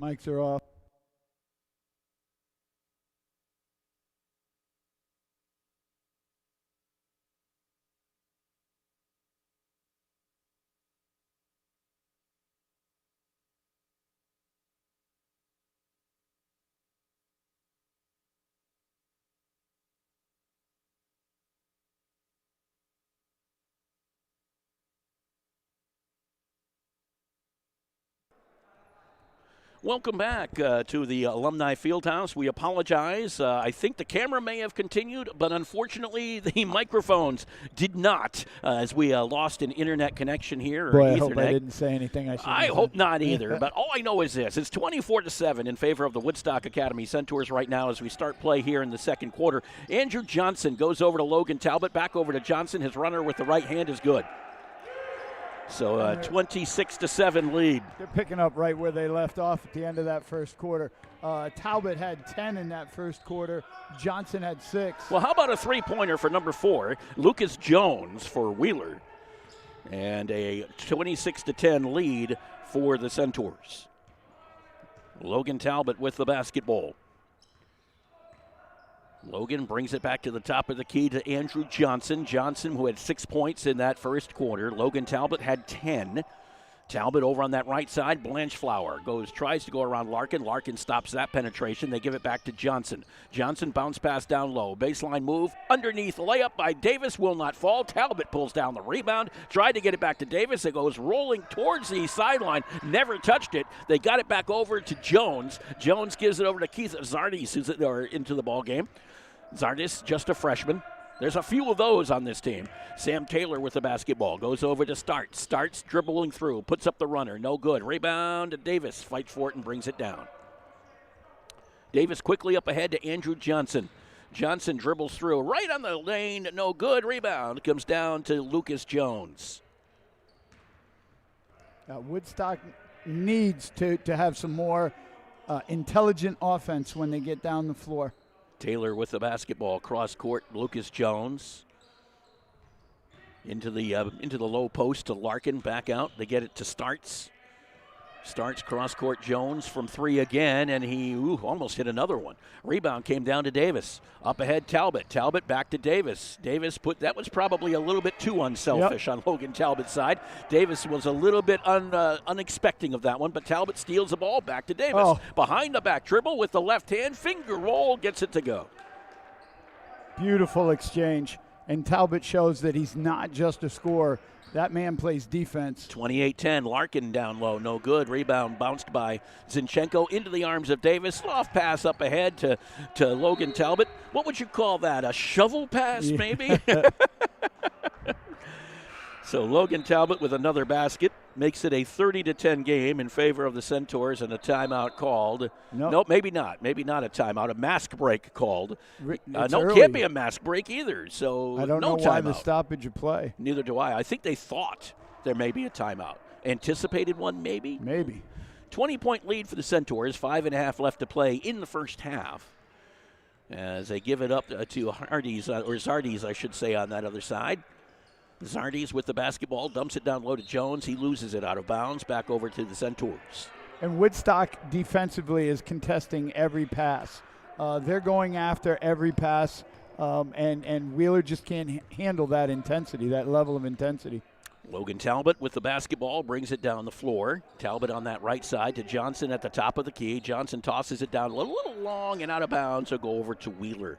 Mics are off. Welcome back to the Alumni Fieldhouse. We apologize. I think the camera may have continued, but unfortunately the microphones did not, as we lost an internet connection here. Boy, or I hope I Ethernet. didn't say anything I shouldn't I have hope said. not either, but all I know is this. It's 24-7 in favor of the Woodstock Academy Centaurs right now as we start play here in the second quarter. Andrew Johnson goes over to Logan Talbot, back over to Johnson. His runner with the right hand is good. So 26-7 lead. They're picking up right where they left off at the end of that first quarter. Talbot had 10 in that first quarter. Johnson had 6. Well, how about a three-pointer for number 4, Lucas Jones for Wheeler, and a 26-10 lead for the Centaurs. Logan Talbot with the basketball. Logan brings it back to the top of the key to Andrew Johnson. Johnson, who had 6 points in that first quarter. Logan Talbot had 10. Talbot over on that right side. Blanchflower tries to go around Larkin. Larkin stops that penetration. They give it back to Johnson. Johnson bounce pass down low. Baseline move. Underneath layup by Davis. Will not fall. Talbot pulls down the rebound. Tried to get it back to Davis. It goes rolling towards the sideline. Never touched it. They got it back over to Jones. Jones gives it over to Keith Zardes, who's into the ball game. Zardes, just a freshman. There's a few of those on this team. Sam Taylor with the basketball. Goes over to Starts. Starts dribbling through. Puts up the runner. No good. Rebound to Davis. Fights for it and brings it down. Davis quickly up ahead to Andrew Johnson. Johnson dribbles through. Right on the lane. No good. Rebound comes down to Lucas Jones. Woodstock needs to have some more intelligent offense when they get down the floor. Taylor with the basketball, cross court. Lucas Jones into the low post to Larkin, back out. They get it to Starts. Starts cross court. Jones from 3 again, and he almost hit another one. Rebound came down to Davis. Up ahead, Talbot. Talbot back to Davis. Davis that was probably a little bit too unselfish on Logan Talbot's side. Davis was a little bit unexpecting of that one, but Talbot steals the ball back to Davis. Behind the back dribble with the left hand, finger roll, gets it to go. Beautiful exchange, and Talbot shows that he's not just a scorer. That man plays defense. 28-10, Larkin down low, no good. Rebound bounced by Zinchenko into the arms of Davis. Soft pass up ahead to Logan Talbot. What would you call that, a shovel pass maybe? So Logan Talbot with another basket makes it a 30-10 game in favor of the Centaurs, and a timeout called. Nope, maybe not. Maybe not a timeout. A mask break called. Can't be a mask break either. So I don't know why the stoppage of play. Neither do I. I think they thought there may be a timeout. Anticipated one, maybe? Maybe. 20-point lead for the Centaurs. 5.5 left to play in the first half. As they give it up to Hardy's, or Zardes, I should say, on that other side. Zardes with the basketball, dumps it down low to Jones. He loses it out of bounds, back over to the Centaurs. And Woodstock defensively is contesting every pass. They're going after every pass, and Wheeler just can't handle that intensity, that level of intensity. Logan Talbot with the basketball, brings it down the floor. Talbot on that right side to Johnson at the top of the key. Johnson tosses it down a little long and out of bounds, so go over to Wheeler.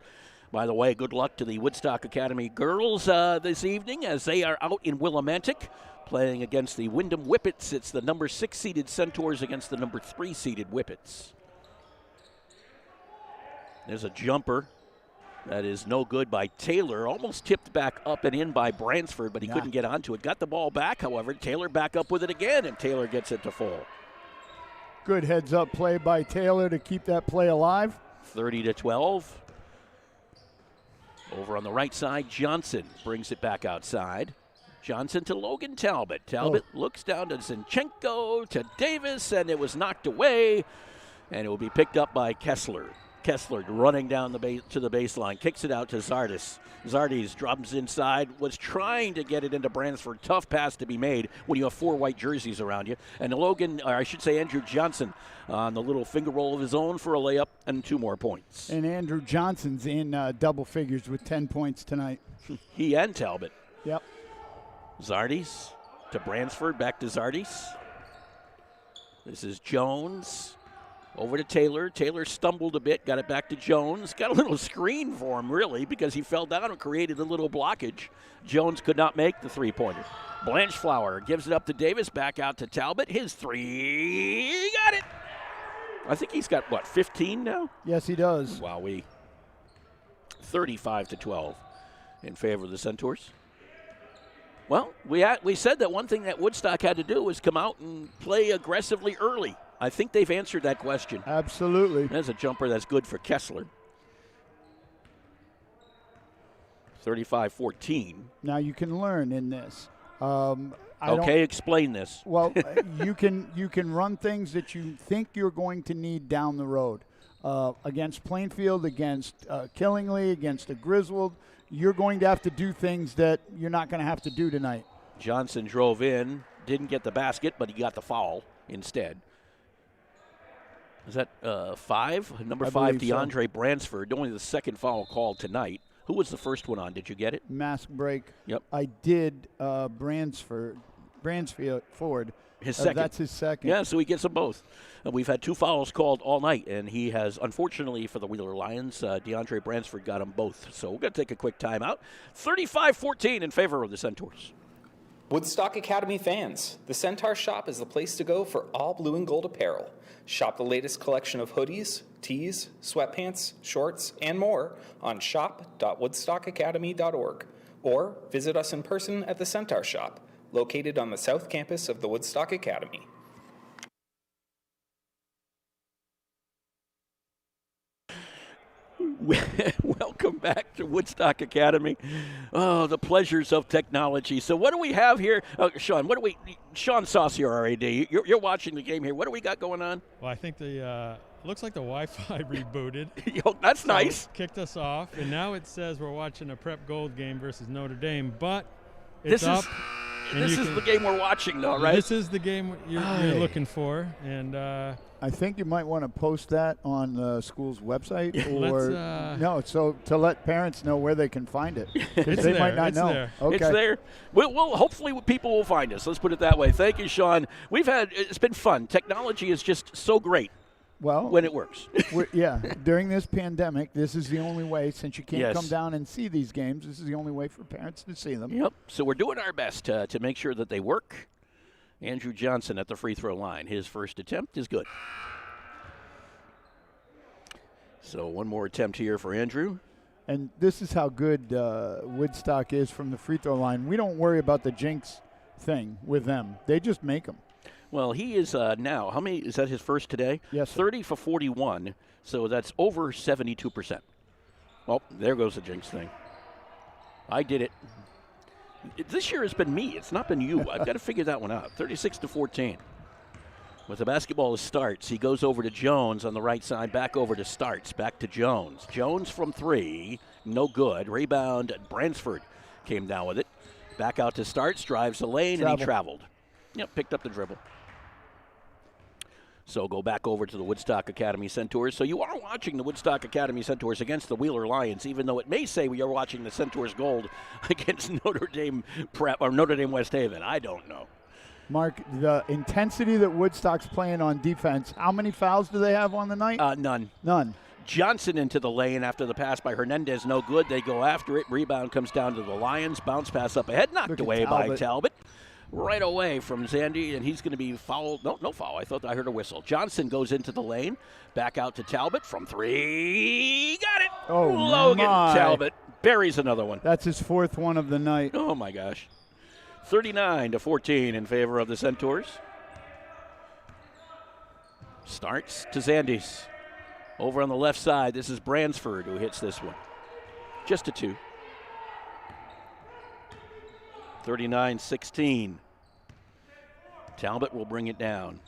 By the way, good luck to the Woodstock Academy girls this evening as they are out in Willimantic playing against the Wyndham Whippets. It's the number 6 seeded Centaurs against the number 3 seeded Whippets. There's a jumper that is no good by Taylor. Almost tipped back up and in by Bransford, but he couldn't get onto it. Got the ball back, however. Taylor back up with it again, and Taylor gets it to fall. Good heads-up play by Taylor to keep that play alive. 30-12. Over on the right side, Johnson brings it back outside. Johnson to Logan Talbot. Talbot looks down to Zinchenko, to Davis, and it was knocked away, and it will be picked up by Kessler. Kessler running down to the baseline, kicks it out to Zardis. Zardis drops inside, was trying to get it into Bransford. Tough pass to be made when you have 4 white jerseys around you. And Andrew Johnson on the little finger roll of his own for a layup and 2 more points. And Andrew Johnson's in double figures with 10 points tonight. He and Talbot. Yep. Zardis to Bransford, back to Zardis. This is Jones. Over to Taylor. Taylor stumbled a bit, got it back to Jones. Got a little screen for him, really, because he fell down and created a little blockage. Jones could not make the 3-pointer. Blanchflower gives it up to Davis, back out to Talbot. His 3, he got it. I think he's got, 15 now? Yes, he does. Wowee. 35-12 in favor of the Centaurs. Well, we said that one thing that Woodstock had to do was come out and play aggressively early. I think they've answered that question. Absolutely. There's a jumper that's good for Kessler. 35-14. Now you can learn in this. Explain this. Well, you can run things that you think you're going to need down the road. Against Plainfield, against Killingly, against the Griswold, you're going to have to do things that you're not going to have to do tonight. Johnson drove in, didn't get the basket, but he got the foul instead. Is that 5? Number 5, DeAndre so. Bransford, only the second foul called tonight. Who was the first one on? Did you get it? Mask break. Yep. I did Bransfield Ford. His second. That's his second. Yeah, so he gets them both. We've had 2 fouls called all night, and he has, unfortunately for the Wheeler Lions, DeAndre Bransford got them both. So we're going to take a quick timeout. 35-14 in favor of the Centaurs. Woodstock Academy fans, the Centaur Shop is the place to go for all blue and gold apparel. Shop the latest collection of hoodies, tees, sweatpants, shorts, and more on shop.woodstockacademy.org or visit us in person at the Centaur Shop, located on the south campus of the Woodstock Academy. Welcome back to Woodstock Academy. Oh, the pleasures of technology. So what do we have here? Sean, Sean Saucier, our AD, you're watching the game here. What do we got going on? Well, I think looks like the Wi-Fi rebooted. That's nice. Kicked us off, and now it says we're watching a Prep Gold game versus Notre Dame, but it's up. This is the game we're watching, though, right? This is the game you're looking for, and I think you might want to post that on the school's website, or so to let parents know where they can find it. They might not know. There. Okay. It's there. Well, hopefully people will find us. Let's put it that way. Thank you, Sean. It's been fun. Technology is just so great. Well, when it works. During this pandemic, this is the only way, since you can't come down and see these games, this is the only way for parents to see them. Yep. So we're doing our best to make sure that they work. Andrew Johnson at the free throw line. His first attempt is good. So one more attempt here for Andrew. And this is how good Woodstock is from the free throw line. We don't worry about the jinx thing with them. They just make them. Well, he is now, how many, is that his first today? Yes, sir. 30 for 41, so that's over 72%. Well, there goes the jinx thing. I did it. This year has been me. It's not been you. I've got to figure that one out. 36-14. With the basketball starts, he goes over to Jones on the right side, back over to Starts, back to Jones. Jones from 3, no good. Rebound, Bransford came down with it. Back out to Starts, drives the lane, and he traveled. Yep, picked up the dribble. So go back over to the Woodstock Academy Centaurs. So you are watching the Woodstock Academy Centaurs against the Wheeler Lions, even though it may say we are watching the Centaurs Gold against Notre Dame Prep or Notre Dame West Haven. I don't know. Mark, the intensity that Woodstock's playing on defense, how many fouls do they have on the night? None. None. Johnson into the lane after the pass by Hernandez, no good. They go after it. Rebound comes down to the Lions. Bounce pass up ahead, knocked away by Talbot. Right away from Zandy, and he's going to be fouled. No foul. I thought I heard a whistle. Johnson goes into the lane. Back out to Talbot from 3. Got it. Oh, Logan my. Talbot buries another one. That's his 4th one of the night. Oh, my gosh. 39-14 in favor of the Centaurs. Starts to Zandis. Over on the left side, this is Bransford who hits this one. Just a 2. 39-16. Talbot will bring it down.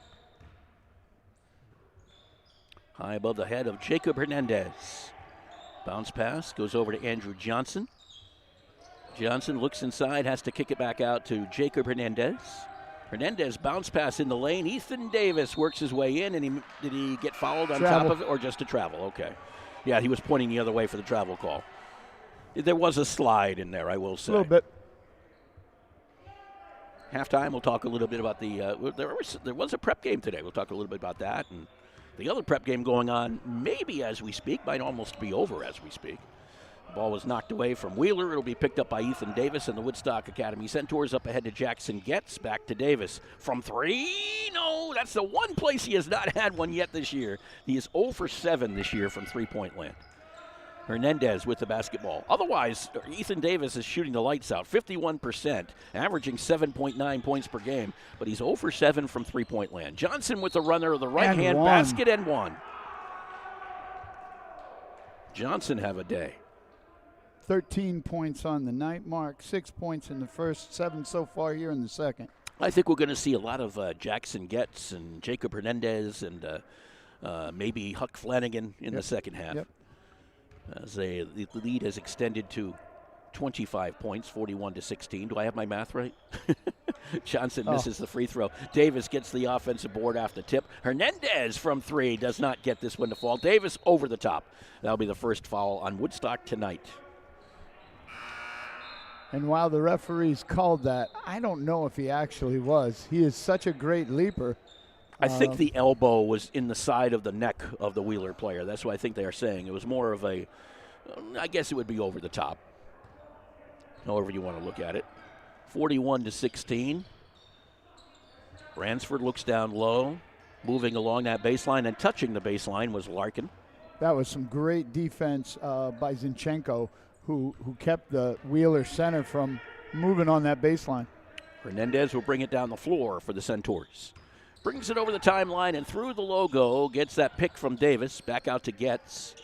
High above the head of Jacob Hernandez. Bounce pass goes over to Andrew Johnson. Johnson looks inside, has to kick it back out to Jacob Hernandez. Hernandez bounce pass in the lane. Ethan Davis works his way in, and did he get fouled on top of it, or just a travel? Okay. Yeah, he was pointing the other way for the travel call. There was a slide in there, I will say. A little bit. Halftime, we'll talk a little bit about the there was a prep game today. We'll talk a little bit about that. And the other prep game going on maybe as we speak, might almost be over as we speak. The ball was knocked away from Wheeler. It'll be picked up by Ethan Davis and the Woodstock Academy Centaurs. Up ahead to Jackson Getz. Back to Davis. From three? No, that's the one place he has not had one yet this year. He is 0 for 7 this year from three-point land. Hernandez with the basketball. Otherwise, Ethan Davis is shooting the lights out, 51%, averaging 7.9 points per game, but he's 0 for 7 from three-point land. Johnson with the runner of the right-hand basket and one. Johnson have a day. 13 points on the night, Mark. 6 points in the first, 7 so far here in the second. I think we're going to see a lot of Jackson Getz and Jacob Hernandez and maybe Huck Flanagan in the second half. Yep. As the lead has extended to 25 points, 41-16. Do I have my math right? Johnson misses the free throw. Davis gets the offensive board off the tip. Hernandez from three does not get this one to fall. Davis over the top. That'll be the first foul on Woodstock tonight. And while the referees called that, I don't know if he actually was. He is such a great leaper. I think the elbow was in the side of the neck of the Wheeler player. That's what I think they are saying. It was more of a, I guess it would be over the top, however you want to look at it. 41-16. Ransford looks down low, moving along that baseline, and touching the baseline was Larkin. That was some great defense by Zinchenko, who kept the Wheeler center from moving on that baseline. Hernandez will bring it down the floor for the Centaurs. Brings it over the timeline and through the logo, gets that pick from Davis, back out to Getz,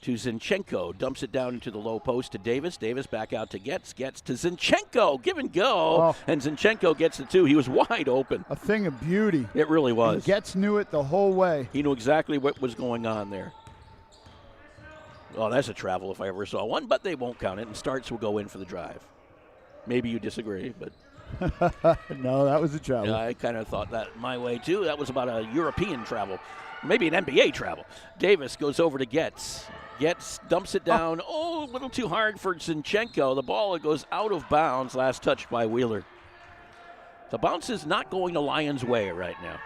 to Zinchenko, dumps it down into the low post to Davis. Davis back out to Getz to Zinchenko, give and go, and Zinchenko gets the two. He was wide open. A thing of beauty. It really was. And Getz knew it the whole way. He knew exactly what was going on there. Oh, that's a travel if I ever saw one, but they won't count it, and Starks will go in for the drive. Maybe you disagree, but... No, that was a travel. I kind of thought that my way, too. That was about a European travel, maybe an NBA travel. Davis goes over to Getz. Getz dumps it down. A little too hard for Zinchenko. The ball goes out of bounds. Last touch by Wheeler. The bounce is not going the Lions' way right now.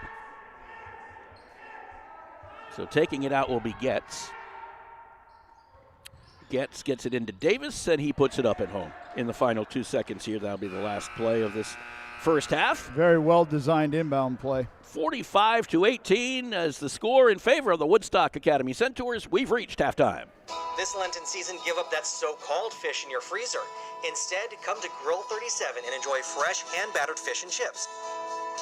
So taking it out will be Getz. Getz gets it into Davis, and he puts it up at home in the final 2 seconds here. That'll be the last play of this first half. Very well-designed inbound play. 45-18 as the score in favor of the Woodstock Academy Centaurs. We've reached halftime. This Lenten season, give up that so-called fish in your freezer. Instead, come to Grill 37 and enjoy fresh, hand-battered fish and chips.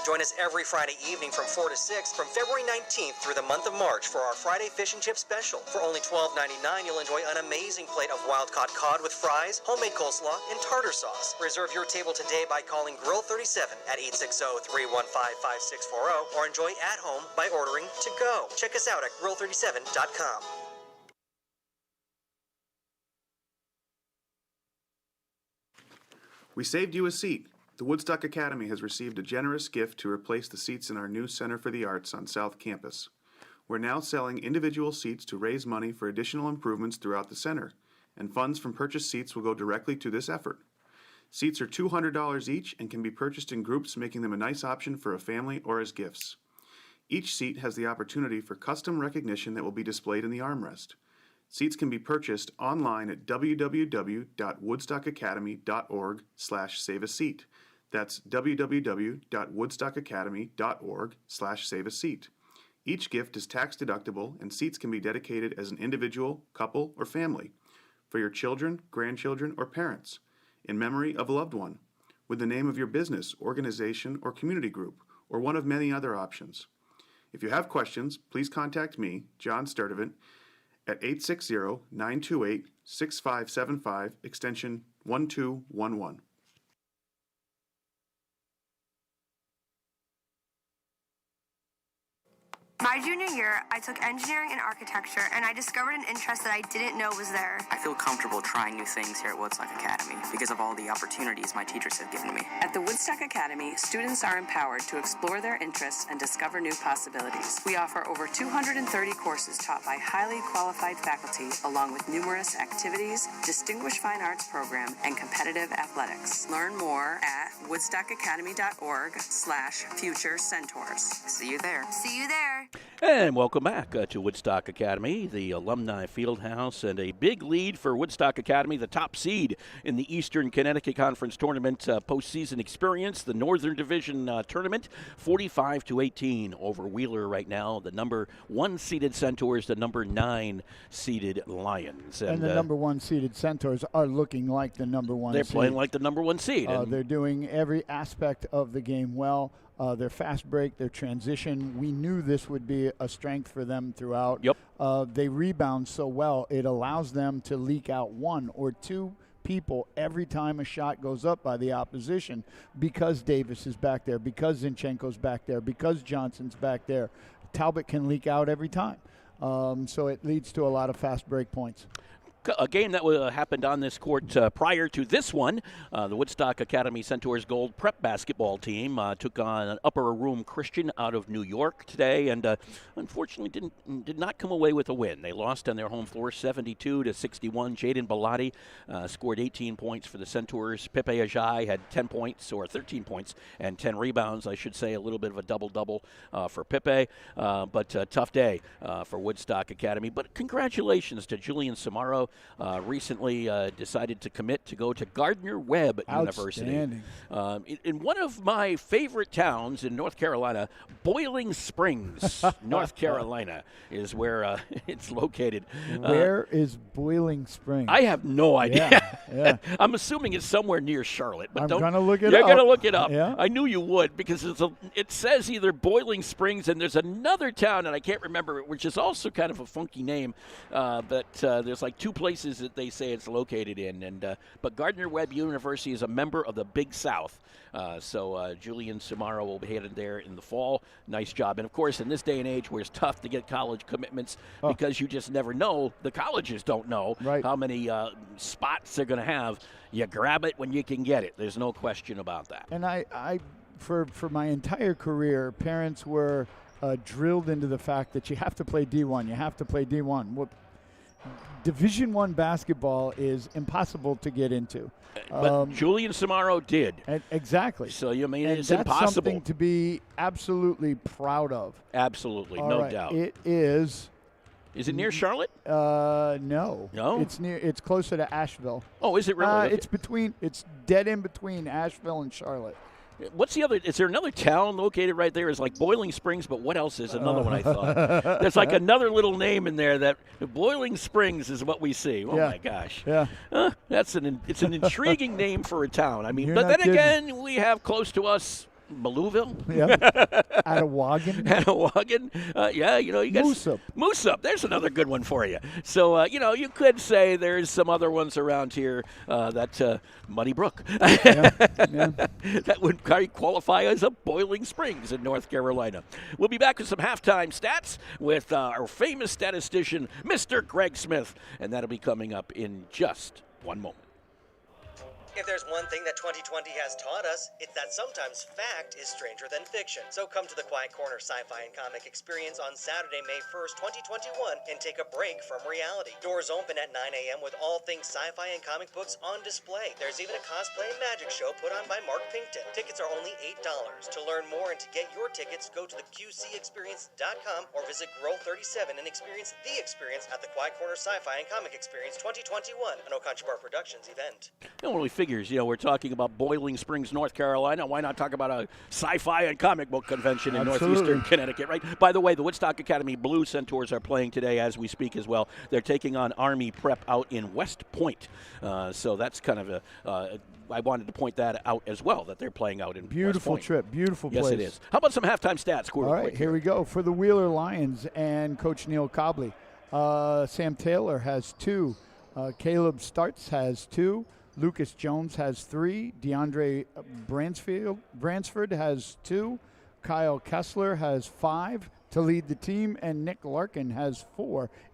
Join us every Friday evening from 4 to 6 from February 19th through the month of March for our Friday Fish and Chip Special. For only $12.99, you'll enjoy an amazing plate of wild-caught cod with fries, homemade coleslaw, and tartar sauce. Reserve your table today by calling Grill 37 at 860-315-5640 or enjoy at home by ordering to go. Check us out at grill37.com. We saved you a seat. The Woodstock Academy has received a generous gift to replace the seats in our new Center for the Arts on South Campus. We're now selling individual seats to raise money for additional improvements throughout the center, and funds from purchased seats will go directly to this effort. Seats are $200 each and can be purchased in groups, making them a nice option for a family or as gifts. Each seat has the opportunity for custom recognition that will be displayed in the armrest. Seats can be purchased online at www.woodstockacademy.org/save-a-seat. That's www.woodstockacademy.org/save-a-seat. Each gift is tax deductible, and seats can be dedicated as an individual, couple, or family, for your children, grandchildren, or parents, in memory of a loved one, with the name of your business, organization, or community group, or one of many other options. If you have questions, please contact me, John Sturdivant, at 860-928-6575, extension 1211. My junior year, I took engineering and architecture, and I discovered an interest that I didn't know was there. I feel comfortable trying new things here at Woodstock Academy because of all the opportunities my teachers have given me. At the Woodstock Academy, students are empowered to explore their interests and discover new possibilities. We offer over 230 courses taught by highly qualified faculty, along with numerous activities, distinguished fine arts program, and competitive athletics. Learn more at woodstockacademy.org/future centaurs. See you there. See you there. And welcome back to Woodstock Academy, the alumni field house, and a big lead for Woodstock Academy, the top seed in the Eastern Connecticut Conference Tournament postseason experience, the Northern Division tournament, 45-18 over Wheeler right now, the number 1 seeded Centaurs, the number 9 seeded Lions. And the number 1 seeded Centaurs are looking like the number 1 they're seed. playing like the number 1 seed. They're doing every aspect of the game well. Their fast break, their transition, we knew this would be a strength for them throughout. Yep. They rebound so well, it allows them to leak out 1 or 2 people every time a shot goes up by the opposition because Davis is back there, because Zinchenko's back there, because Johnson's back there. Talbot can leak out every time. So it leads to a lot of fast break points. A game that happened on this court prior to this one, the Woodstock Academy Centaurs Gold prep basketball team took on an upper room Christian out of New York today, and unfortunately did not come away with a win. They lost on their home floor 72-61. Jaden Bellotti scored 18 points for the Centaurs. Pepe Ajay had 10 points, or 13 points, and 10 rebounds. I should say a little bit of a double-double for Pepe, but a tough day for Woodstock Academy. But congratulations to Julian Samaro. Recently decided to commit to go to Gardner-Webb University. In one of my favorite towns in North Carolina, Boiling Springs, North Carolina, is where it's located. Where is Boiling Springs? I have no idea. Yeah. I'm assuming it's somewhere near Charlotte. But I'm going to look it up. You're going to look it up. Yeah. I knew you would because it says either Boiling Springs, and there's another town, and I can't remember it, which is also kind of a funky name, but there's like 2 places that they say it's located in, but Gardner-Webb University is a member of the Big South, so Julian Samaro will be headed there in the fall. Nice job. And of course, in this day and age where it's tough to get college commitments because you just never know, the colleges don't know how many spots they're going to have. You grab it when you can get it. There's no question about that. And I for my entire career, parents were drilled into the fact that you have to play D1. You have to play D1. Well, Division I basketball is impossible to get into. But Julian Samaro did. Exactly. So, you mean, it's that's impossible. Something to be absolutely proud of. Absolutely, no doubt. It is. Is it near Charlotte? No. No? It's closer to Asheville. Oh, is it really? Okay. It's dead in between Asheville and Charlotte. What's the other? Is there another town located right there? It's like Boiling Springs, but what else is another one I thought? There's like another little name in there that Boiling Springs is what we see. Oh, my gosh. Yeah. It's an intriguing name for a town. I mean, You're but then kidding. again, we have close to us Belleville. Yeah. Attawagan. Yeah, you got Moosup. There's another good one for you. So, you could say there's some other ones around here that Muddy Brook. That would qualify as a Boiling Springs in North Carolina. We'll be back with some halftime stats with our famous statistician, Mr. Greg Smith, and that'll be coming up in just one moment. If there's one thing that 2020 has taught us, it's that sometimes fact is stranger than fiction. So come to the Quiet Corner Sci-Fi and Comic Experience on Saturday, May 1st, 2021, and take a break from reality. Doors open at 9 a.m. with all things sci-fi and comic books on display. There's even a cosplay and magic show put on by Mark Pinkton. Tickets are only $8. To learn more and to get your tickets, go to the QCExperience.com or visit Grow 37 and experience the experience at the Quiet Corner Sci-Fi and Comic Experience 2021, an Oconcha Bar Productions event. When we figures, we're talking about Boiling Springs, North Carolina. Why not talk about a sci-fi and comic book convention in northeastern Connecticut, right? By the way, the Woodstock Academy Blue Centaurs are playing today as we speak as well. They're taking on Army Prep out in West Point. So that's kind of I wanted to point that out as well, that they're playing out in beautiful West Point. Trip, beautiful place. Yes, it is. How about some halftime stats? All right, here we go. For the Wheeler Lions and Coach Neil Cobley, Sam Taylor has 2. Caleb Starts has 2. Lucas Jones has 3. DeAndre Bransford has 2. Kyle Kessler has 5. to lead the team, and Nick Larkin has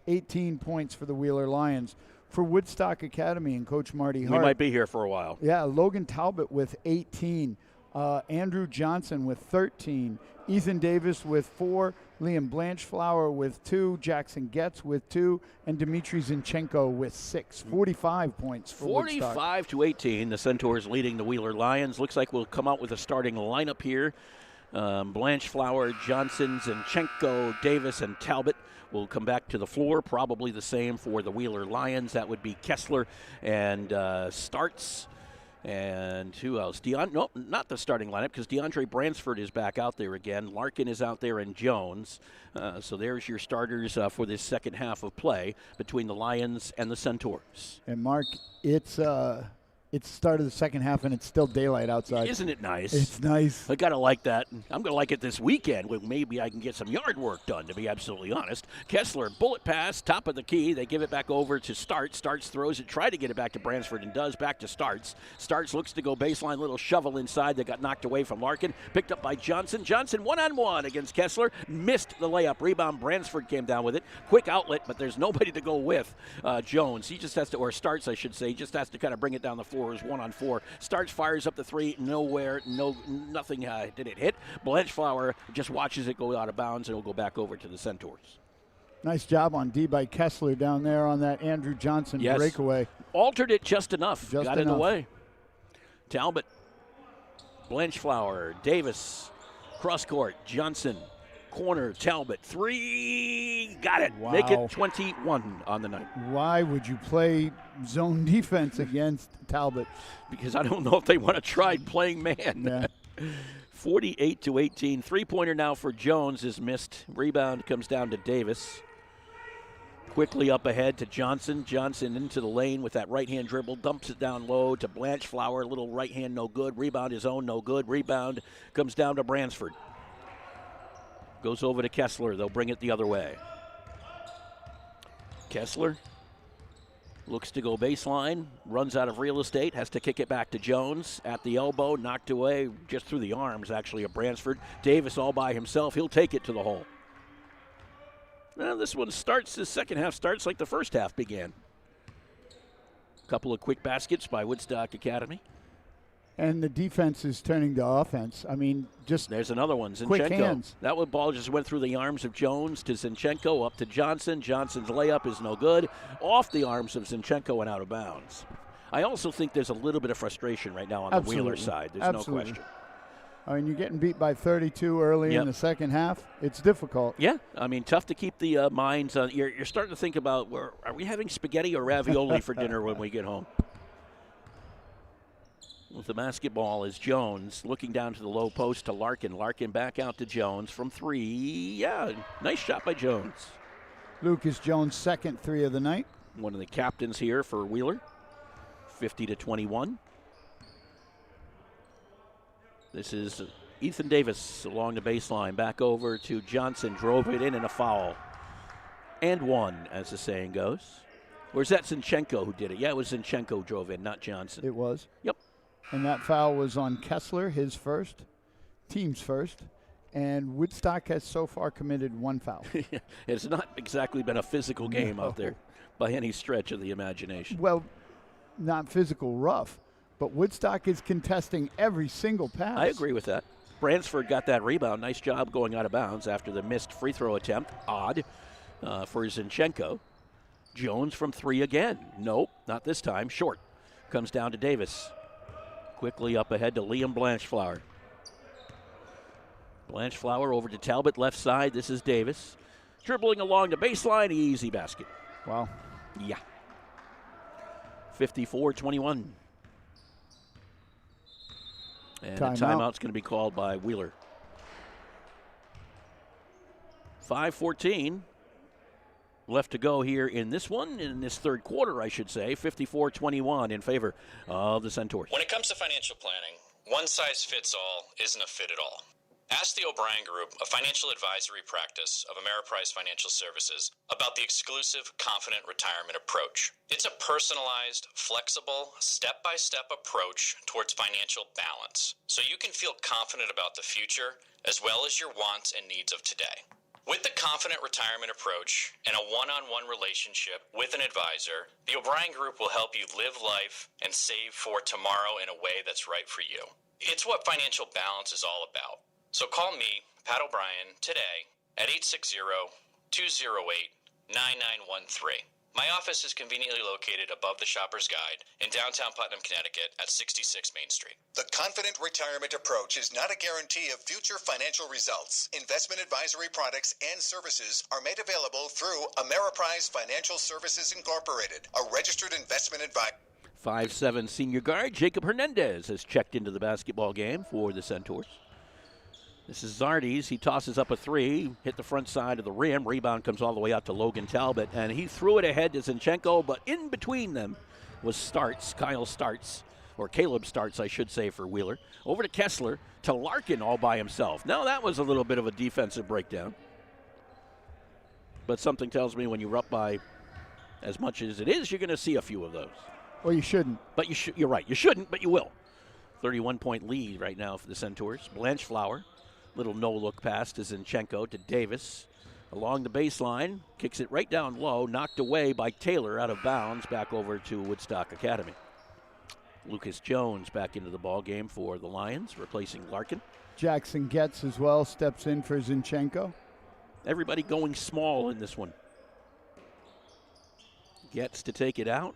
18 points for the Wheeler Lions. For Woodstock Academy and Coach Marty Hart. We might be here for a while. Yeah, Logan Talbot with 18, Andrew Johnson with 13, Ethan Davis with 4, Liam Blanchflower with 2, Jackson Getz with 2, and Dmitry Zinchenko with 6. 45 points for Woodstock. 45-18, the Centaurs leading the Wheeler Lions. Looks like we'll come out with a starting lineup here. Blanchflower, Johnson, Zinchenko, Davis, and Talbot will come back to the floor. Probably the same for the Wheeler Lions. That would be Kessler and Starts. And who else? No, not the starting lineup, because DeAndre Bransford is back out there again. Larkin is out there, and Jones. So there's your starters for this second half of play between the Lions and the Centaurs. And Mark, it's the start of the second half, and it's still daylight outside. Isn't it nice? It's nice. I got to like that. I'm going to like it this weekend when maybe I can get some yard work done, to be absolutely honest. Kessler, bullet pass, top of the key. They give it back over to Starts. Starts throws it, try to get it back to Bransford, and does. Back to Starts. Starts looks to go baseline, little shovel inside that got knocked away from Larkin. Picked up by Johnson. Johnson one-on-one against Kessler. Missed the layup. Rebound. Bransford came down with it. Quick outlet, but there's nobody to go with Jones. He just has to, or Starts, I should say, just has to kind of bring it down the floor. Is 1-on-4. Starts, fires up the three. Nowhere. Nothing did it hit. Blanchflower just watches it go out of bounds, and it'll go back over to the Centaurs. Nice job on D by Kessler down there on that Andrew Johnson breakaway. Altered it just enough. Got in the way. Talbot, Blanchflower, Davis, cross court, Johnson, corner, Talbot, 3, got it. Wow. Make it 21 on the night. Why would you play zone defense against Talbot? Because I don't know if they want to try playing man. Yeah. 48-18. Three-pointer now for Jones is missed. Rebound comes down to Davis. Quickly up ahead to Johnson. Johnson into the lane with that right-hand dribble. Dumps it down low to Blanchflower. Little right hand, no good. Rebound his own, no good. Rebound comes down to Bransford. Goes over to Kessler. They'll bring it the other way. Kessler looks to go baseline, runs out of real estate, has to kick it back to Jones. At the elbow, knocked away just through the arms, actually, of Bransford. Davis all by himself. He'll take it to the hole. Now, this one starts, the second half starts like the first half began. A couple of quick baskets by Woodstock Academy. And the defense is turning to offense. I mean, just there's another one, Zinchenko. Quick hands. That one ball just went through the arms of Jones to Zinchenko, up to Johnson. Johnson's layup is no good. Off the arms of Zinchenko and out of bounds. I also think there's a little bit of frustration right now on the Wheeler side. There's no question. I mean, you're getting beat by 32 early in the second half. It's difficult. Yeah, I mean, tough to keep the minds on. You're starting to think about, are we having spaghetti or ravioli for dinner when we get home? With the basketball is Jones looking down to the low post to Larkin. Larkin back out to Jones from 3. Yeah, nice shot by Jones. Lucas Jones' second 3 of the night. One of the captains here for Wheeler. 50-21. This is Ethan Davis along the baseline. Back over to Johnson. Drove it in and a foul. And one, as the saying goes. Or is that Zinchenko who did it? Yeah, it was Zinchenko who drove in, not Johnson. It was. Yep. And that foul was on Kessler, his first, team's first. And Woodstock has so far committed 1 foul. It's not exactly been a physical game out there by any stretch of the imagination. Well, not physical rough, but Woodstock is contesting every single pass. I agree with that. Bransford got that rebound. Nice job going out of bounds after the missed free throw attempt. Odd for Zinchenko. Jones from 3 again. Nope, not this time. Short. Comes down to Davis. Quickly up ahead to Liam Blanchflower. Blanchflower over to Talbot, left side. This is Davis. Dribbling along the baseline, easy basket. Wow. Yeah. 54-21. And a timeout's going to be called by Wheeler. 5:14 left to go here in this one, in this third quarter, I should say. 54-21 in favor of the Centaurs. When it comes to financial planning, one size fits all isn't a fit at all. Ask the O'Brien Group, a financial advisory practice of Ameriprise Financial Services, about the exclusive Confident Retirement approach. It's a personalized, flexible, step-by-step approach towards financial balance, so you can feel confident about the future as well as your wants and needs of today. With the confident retirement approach and a one-on-one relationship with an advisor, the O'Brien Group will help you live life and save for tomorrow in a way that's right for you. It's what financial balance is all about. So call me, Pat O'Brien, today at 860-208-9913. My office is conveniently located above the Shopper's Guide in downtown Putnam, Connecticut at 66 Main Street. The confident retirement approach is not a guarantee of future financial results. Investment advisory products and services are made available through Ameriprise Financial Services Incorporated, a registered investment advisor. 5'7" senior guard Jacob Hernandez has checked into the basketball game for the Centaurs. This is Zardes. He tosses up a three, hit the front side of the rim. Rebound comes all the way out to Logan Talbot, and he threw it ahead to Zinchenko, but in between them was Caleb Starts, I should say, for Wheeler. Over to Kessler, to Larkin all by himself. Now that was a little bit of a defensive breakdown. But something tells me when you're up by as much as it is, you're going to see a few of those. Well, you shouldn't. But you're right. You shouldn't, but you will. 31-point lead right now for the Centaurs. Blanchflower. Little no-look pass to Zinchenko to Davis. Along the baseline, kicks it right down low, knocked away by Taylor out of bounds, back over to Woodstock Academy. Lucas Jones back into the ball game for the Lions, replacing Larkin. Jackson Getz as well, steps in for Zinchenko. Everybody going small in this one. Getz to take it out,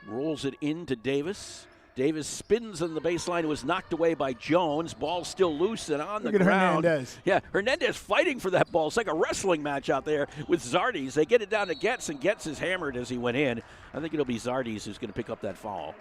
rolls it into Davis. Davis spins on the baseline. It was knocked away by Jones. Ball still loose and on the ground. Hernandez. Yeah, Hernandez fighting for that ball. It's like a wrestling match out there with Zardes. They get it down to Getz, and Getz is hammered as he went in. I think it'll be Zardes who's going to pick up that foul.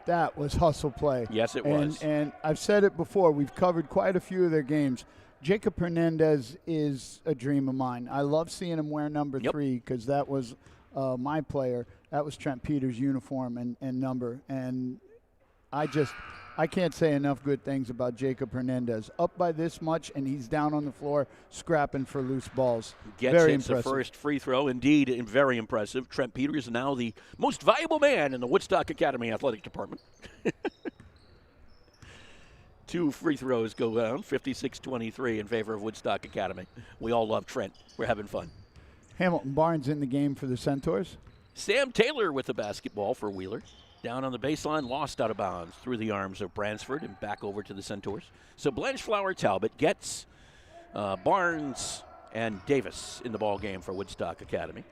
That was hustle play. Yes, it was. And I've said it before. We've covered quite a few of their games. Jacob Hernandez is a dream of mine. I love seeing him wear number 3 because that was my player. That was Trent Peters' uniform and number. And I can't say enough good things about Jacob Hernandez. Up by this much, and he's down on the floor scrapping for loose balls. Very impressive. The first free throw, indeed, and very impressive. Trent Peters is now the most valuable man in the Woodstock Academy Athletic Department. 2 free throws go down, 56-23 in favor of Woodstock Academy. We all love Trent. We're having fun. Hamilton Barnes in the game for the Centaurs. Sam Taylor with the basketball for Wheeler. Down on the baseline, lost out of bounds through the arms of Bransford and back over to the Centaurs. So Blanchflower, Talbot, Getz, Barnes, and Davis in the ball game for Woodstock Academy.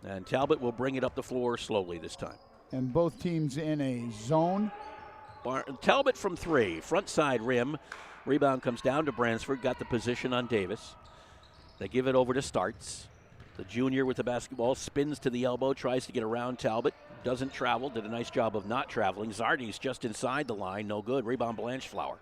And Talbot will bring it up the floor slowly this time. And both teams in a zone. Talbot from 3, front side rim. Rebound comes down to Bransford, got the position on Davis. They give it over to Starts. The junior with the basketball spins to the elbow, tries to get around Talbot. Doesn't travel, did a nice job of not traveling. Zardes just inside the line, no good. Rebound Blanchflower.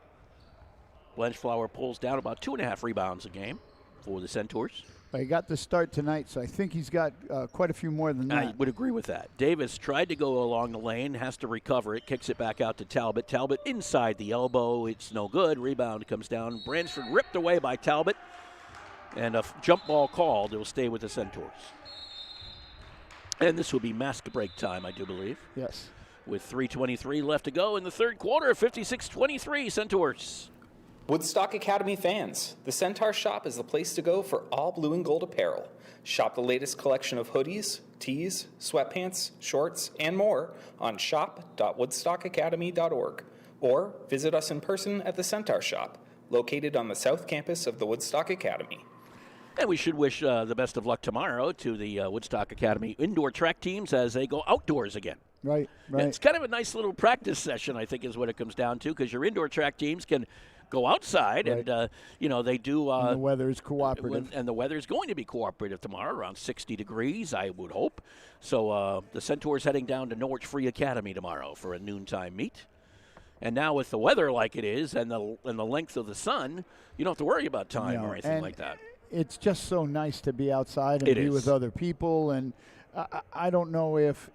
Blanchflower pulls down about 2.5 rebounds a game for the Centaurs. He got the start tonight, so I think he's got quite a few more than that. I would agree with that. Davis tried to go along the lane, has to recover it, kicks it back out to Talbot. Talbot inside the elbow, it's no good. Rebound comes down. Bransford ripped away by Talbot. And a jump ball called. It will stay with the Centaurs. And this will be mask break time, I do believe. Yes. With 3:23 left to go in the third quarter, 56-23 Centaurs. Woodstock Academy fans, the Centaur Shop is the place to go for all blue and gold apparel. Shop the latest collection of hoodies, tees, sweatpants, shorts, and more on shop.woodstockacademy.org or visit us in person at the Centaur Shop, located on the south campus of the Woodstock Academy. And we should wish the best of luck tomorrow to the Woodstock Academy indoor track teams as they go outdoors again. Right. And it's kind of a nice little practice session, I think, is what it comes down to, because your indoor track teams can go outside, and they do. And the weather is cooperative, and the weather is going to be cooperative tomorrow, around 60 degrees, I would hope. So the Centaurs heading down to Norwich Free Academy tomorrow for a noontime meet. And now with the weather like it is, and the length of the sun, you don't have to worry about time or anything like that. It's just so nice to be outside and be with other people, and I don't know if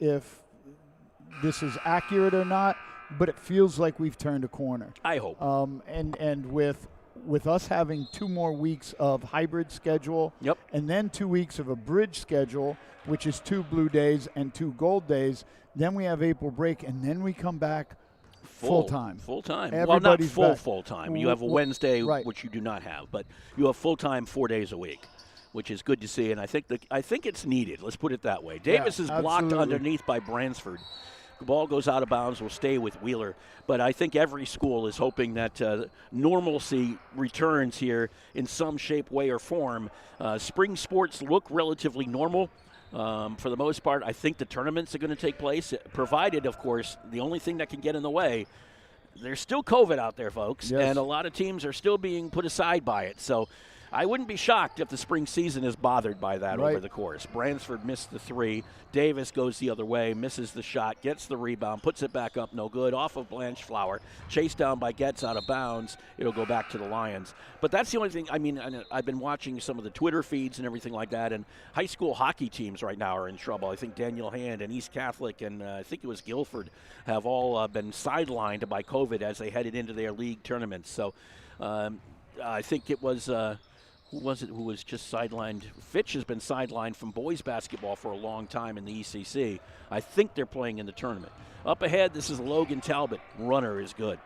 this is accurate or not, but it feels like we've turned a corner. I hope. And with us having 2 more weeks of hybrid schedule, and then 2 weeks of a bridge schedule, which is 2 blue days and 2 gold days, then we have April break, and then we come back full-time. Full-time. Everybody's well, not back. full-time. You have a Wednesday, right. which you do not have, but you have full-time 4 days a week, which is good to see, and I think it's needed. Let's put it that way. Davis is blocked absolutely. underneath by Bransford. The ball goes out of bounds, will stay with Wheeler. But I think every school is hoping that normalcy returns here in some shape, way, or form. Spring sports look relatively normal. For the most part, I think the tournaments are going to take place, provided, of course, the only thing that can get in the way, there's still COVID out there, folks, and a lot of teams are still being put aside by it. So I wouldn't be shocked if the spring season is bothered by that over the course. Bransford missed the 3. Davis goes the other way, misses the shot, gets the rebound, puts it back up, no good, off of Blanchflower. Chased down by Getz out of bounds. It'll go back to the Lions. But that's the only thing. I mean, I've been watching some of the Twitter feeds and everything like that, and high school hockey teams right now are in trouble. I think Daniel Hand and East Catholic and I think it was Guilford have all been sidelined by COVID as they headed into their league tournaments. So I think it was who was just sidelined? Fitch has been sidelined from boys basketball for a long time in the ECC. I think they're playing in the tournament. Up ahead, this is Logan Talbot. Runner is good.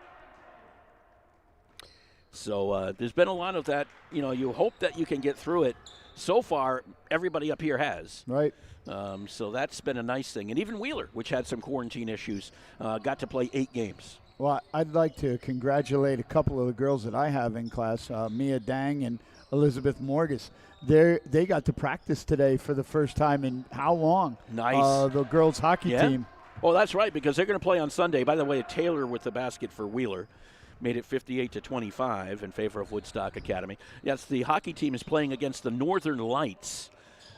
So there's been a lot of that. You know, you hope that you can get through it. So far, everybody up here has. Right. So that's been a nice thing. And even Wheeler, which had some quarantine issues, got to play 8 games. Well, I'd like to congratulate a couple of the girls that I have in class, Mia Dang and Elizabeth Morgus. They got to practice today for the first time in how long? Nice. The girls hockey team. Oh, that's right, because they're going to play on Sunday. By the way, Taylor with the basket for Wheeler made it 58-25 in favor of Woodstock Academy. Yes, the hockey team is playing against the Northern Lights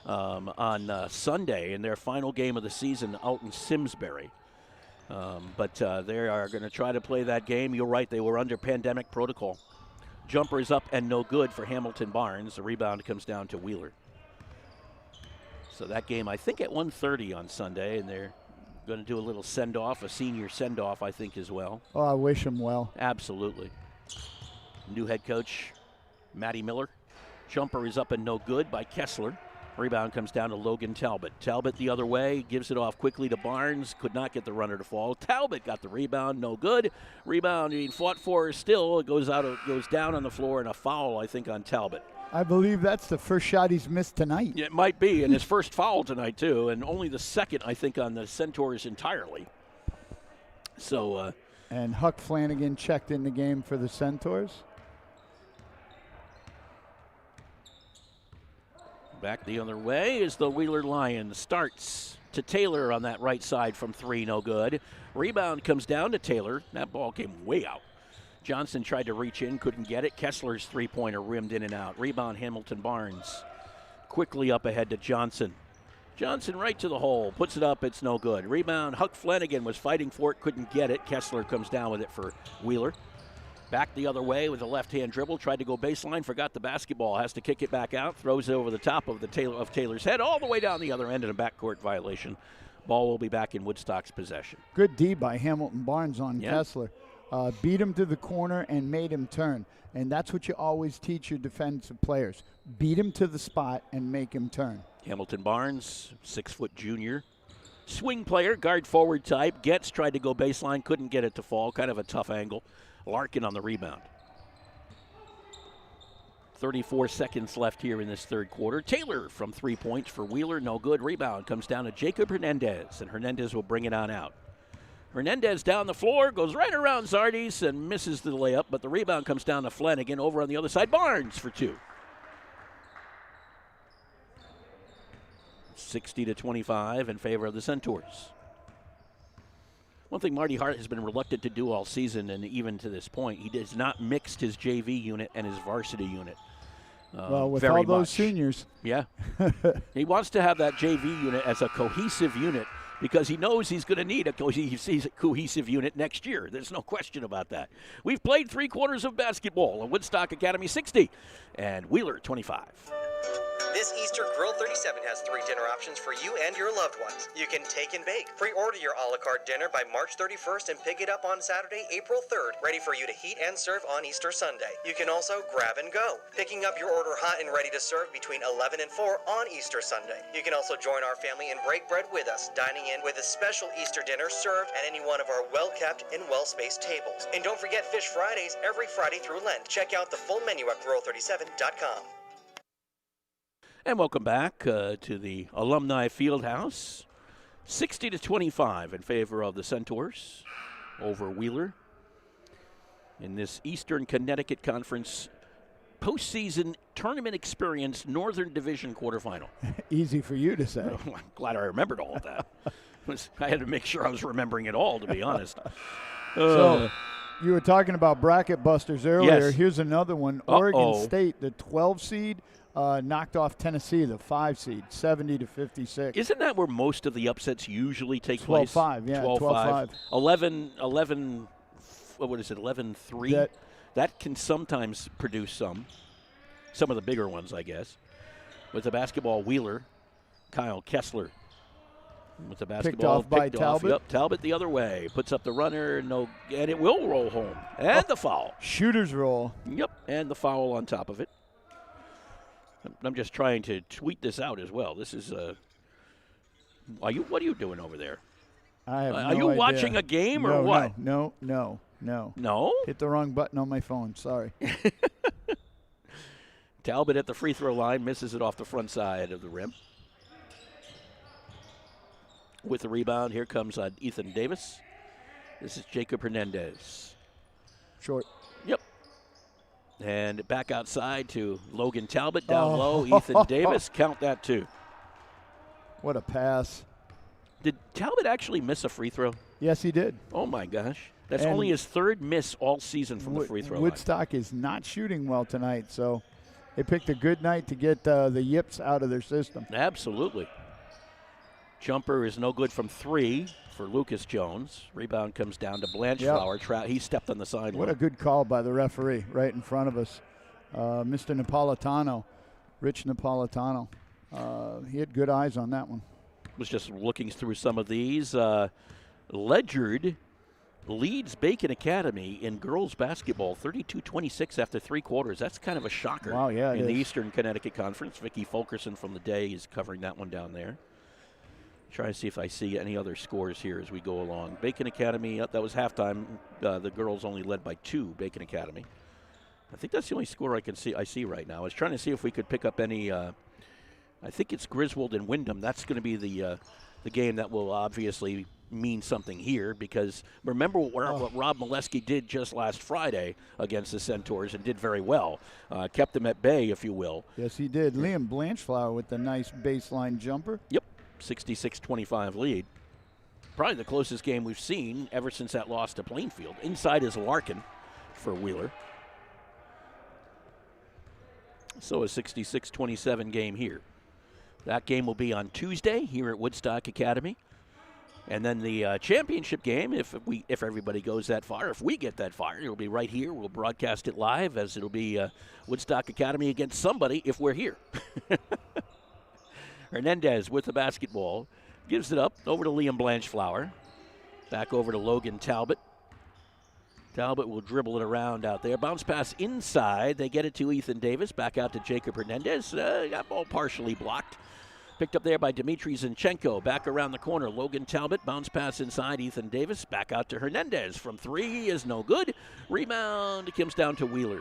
on Sunday in their final game of the season out in Simsbury. But they are going to try to play that game. You're right, they were under pandemic protocol. Jumper is up and no good for Hamilton Barnes. The rebound comes down to Wheeler. So that game, I think, at 1:30 on Sunday, and they're going to do a little send-off, a senior send-off, I think, as well. Oh, I wish them well. Absolutely. New head coach, Matty Miller. Jumper is up and no good by Kessler. Rebound comes down to Logan Talbot. Talbot the other way, gives it off quickly to Barnes. Could not get the runner to fall. Talbot got the rebound, no good. Rebound being fought for still. It goes down on the floor, and a foul, I think, on Talbot. I believe that's the first shot he's missed tonight. Yeah, it might be, and his first foul tonight, too, and only the second, I think, on the Centaurs entirely. So. And Huck Flanagan checked in the game for the Centaurs. Back the other way is the Wheeler Lions. Starts to Taylor on that right side from 3, no good. Rebound comes down to Taylor. That ball came way out. Johnson tried to reach in, couldn't get it. Kessler's three-pointer rimmed in and out. Rebound Hamilton Barnes. Quickly up ahead to Johnson. Johnson right to the hole. Puts it up, it's no good. Rebound, Huck Flanagan was fighting for it, couldn't get it. Kessler comes down with it for Wheeler. Back the other way with a left-hand dribble. Tried to go baseline, forgot the basketball. Has to kick it back out. Throws it over the top of Taylor's head all the way down the other end in a backcourt violation. Ball will be back in Woodstock's possession. Good D by Hamilton Barnes on Kessler. Beat him to the corner and made him turn. And that's what you always teach your defensive players. Beat him to the spot and make him turn. Hamilton Barnes, 6-foot junior. Swing player, guard forward type. Getz tried to go baseline, couldn't get it to fall. Kind of a tough angle. Larkin on the rebound. 34 seconds left here in this third quarter. Taylor from 3 points for Wheeler, no good. Rebound comes down to Jacob Hernandez, and Hernandez will bring it on out. Hernandez down the floor, goes right around Zardes and misses the layup, but the rebound comes down to Flanagan. Over on the other side, Barnes for 2. 60-25 in favor of the Centaurs. One thing Marty Hart has been reluctant to do all season, and even to this point, he has not mixed his JV unit and his varsity unit. Well, with all those seniors. Yeah. He wants to have that JV unit as a cohesive unit because he knows he's going to need a cohesive unit next year. There's no question about that. We've played 3 quarters of basketball at Woodstock Academy 60 and Wheeler 25. This Easter, Grill 37 has 3 dinner options for you and your loved ones. You can take and bake. Pre-order your a la carte dinner by March 31st and pick it up on Saturday, April 3rd, ready for you to heat and serve on Easter Sunday. You can also grab and go, picking up your order hot and ready to serve between 11 and 4 on Easter Sunday. You can also join our family and break bread with us, dining in with a special Easter dinner served at any one of our well-kept and well-spaced tables. And don't forget Fish Fridays every Friday through Lent. Check out the full menu at grill37.com. And welcome back to the Alumni Fieldhouse. 60-25 in favor of the Centaurs over Wheeler in this Eastern Connecticut Conference postseason tournament experience Northern Division quarterfinal. Easy for you to say. I'm glad I remembered all of that. I had to make sure I was remembering it all, to be honest. So you were talking about bracket busters earlier. Yes. Here's another one. Oregon State, the 12 seed, knocked off Tennessee, the 5 seed, 70-56. Isn't that where most of the upsets usually take place? 12-5, yeah, 12-5. 11, what is it, 11-3? That can sometimes produce some of the bigger ones, I guess. With the basketball, Wheeler, Kyle Kessler. With the basketball, picked off by Talbot. Yep, Talbot the other way. Puts up the runner, and it will roll home. And the foul. Shooter's roll. Yep, and the foul on top of it. I'm just trying to tweet this out as well. This is what are you doing over there? I have Are you watching a game or what? No. No? Hit the wrong button on my phone. Sorry. Talbot at the free throw line, misses it off the front side of the rim. With the rebound, here comes Ethan Davis. This is Jacob Hernandez. Short. Yep. And back outside to Logan Talbot, down low. Ethan Davis, count that too. What a pass. Did Talbot actually miss a free throw? Yes, he did. Oh, my gosh. That's only his 3rd miss all season from the free throw line. Woodstock is not shooting well tonight, so they picked a good night to get the yips out of their system. Absolutely. Jumper is no good from 3 for Lucas Jones. Rebound comes down to Blanchflower. Yep. He stepped on the sideline. What a good call by the referee right in front of us. Mr. Napolitano, Rich Napolitano. He had good eyes on that one. Was just looking through some of these. Ledyard leads Bacon Academy in girls basketball 32-26 after 3 quarters. That's kind of a shocker. Wow, yeah, in the Eastern Connecticut Conference. Vicky Fulkerson from the Day is covering that one down there. Try to see if I see any other scores here as we go along. Bacon Academy, that was halftime. The girls only led by 2, Bacon Academy. I think that's the only score I see right now. I was trying to see if we could pick up any. I think it's Griswold and Wyndham. That's going to be the game that will obviously mean something here, because remember what Rob Molesky did just last Friday against the Centaurs and did very well. Kept them at bay, if you will. Yes, he did. Liam Blanchflower with the nice baseline jumper. Yep. 66-25 lead. Probably the closest game we've seen ever since that loss to Plainfield. Inside is Larkin for Wheeler. So a 66-27 game here. That game will be on Tuesday here at Woodstock Academy. And then the championship game, if everybody goes that far, if we get that far, it'll be right here. We'll broadcast it live, as it'll be Woodstock Academy against somebody if we're here. Hernandez with the basketball. Gives it up over to Liam Blanchflower. Back over to Logan Talbot. Talbot will dribble it around out there. Bounce pass inside. They get it to Ethan Davis. Back out to Jacob Hernandez. That ball partially blocked. Picked up there by Dmitry Zinchenko. Back around the corner. Logan Talbot. Bounce pass inside. Ethan Davis. Back out to Hernandez. From 3 is no good. Rebound comes down to Wheeler.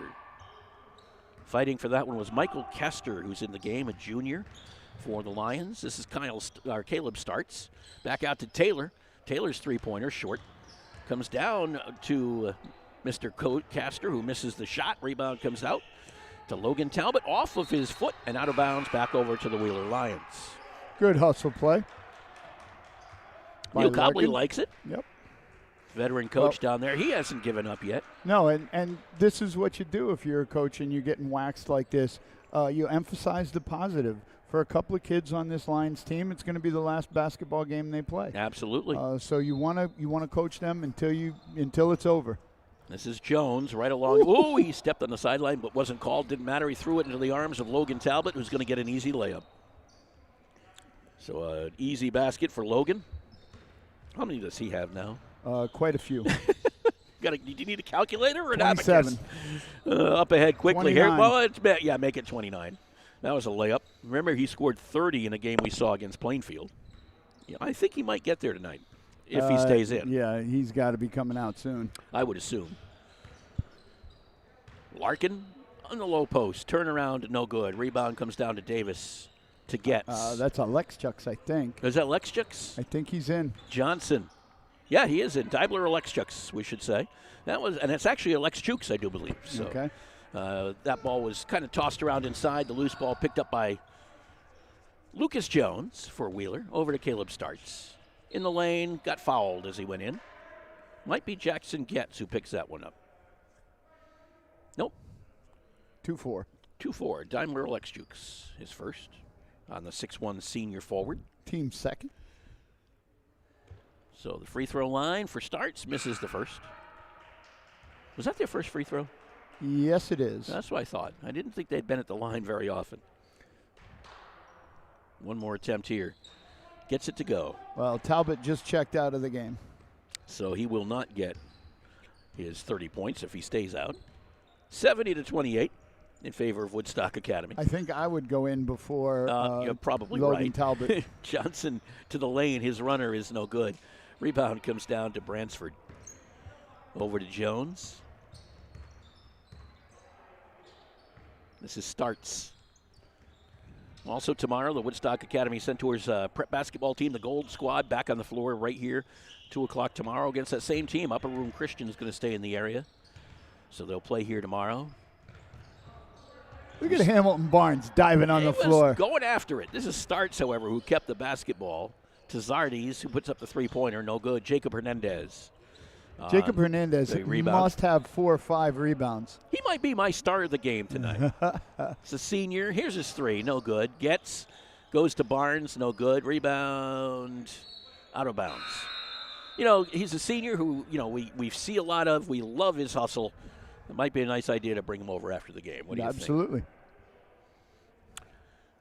Fighting for that one was Michael Kester, who's in the game, a junior for the Lions. This is Caleb Starts. Back out to Taylor. Taylor's 3-pointer short. Comes down to Mr. Castor, who misses the shot. Rebound comes out to Logan Talbot off of his foot and out of bounds, back over to the Wheeler Lions. Good hustle play. Neil Cobley likes it. Yep. Veteran coach down there. He hasn't given up yet. No, and this is what you do if you're a coach and you're getting waxed like this. You emphasize the positive. For a couple of kids on this Lions team, it's going to be the last basketball game they play. Absolutely. So you want to coach them until it's over. This is Jones right along. Oh, he stepped on the sideline but wasn't called. Didn't matter. He threw it into the arms of Logan Talbot, who's going to get an easy layup. So an easy basket for Logan. How many does he have now? Quite a few. Do you need a calculator or an 27. abacus? Up ahead quickly 29. here. Well, make it 29. That was a layup. Remember, he scored 30 in a game we saw against Plainfield. Yeah, I think he might get there tonight if he stays in. Yeah, he's got to be coming out soon. I would assume. Larkin on the low post. Turnaround, no good. Rebound comes down to Davis to Getz. That's Alexchuk's, I think. Is that Lexchuk's? I think he's in. Johnson. Yeah, he is in. Deibler or Lexchuk's, we should say. And it's actually Alexchuk's, I do believe. So, okay. That ball was kind of tossed around inside. The loose ball picked up by Lucas Jones for Wheeler. Over to Caleb Starts. In the lane, got fouled as he went in. Might be Jackson Getz who picks that one up. Nope. 2-4. 2-4. Daimler Alexchuk's his first on the 6'1" senior forward. Team second. So the free throw line for Starts misses the first. Was that their first free throw? Yes, it is. That's what I thought. I didn't think they'd been at the line very often. One more attempt here. Gets it to go. Well, Talbot just checked out of the game. So he will not get his 30 points if he stays out. 70-28 in favor of Woodstock Academy. I think I would go in before you're probably Logan right. Talbot. Johnson to the lane. His runner is no good. Rebound comes down to Bransford. Over to Jones. This is Starts. Also tomorrow, the Woodstock Academy Centaurs prep basketball team, the Gold Squad, back on the floor right here. 2 o'clock tomorrow against that same team. Upper Room Christian is going to stay in the area. So they'll play here tomorrow. Look at Hamilton Barnes diving on the floor. Going after it. This is Starts, however, who kept the basketball. To Zardes, who puts up the three-pointer, no good. Jacob Hernandez. Jacob Hernandez must have 4 or 5 rebounds. He might be my star of the game tonight. It's a senior. Here's his 3, no good. Getz goes to Barnes, no good. Rebound, out of bounds. You know, he's a senior who, we see a lot of. We love his hustle. It might be a nice idea to bring him over after the game. What do you think? Absolutely.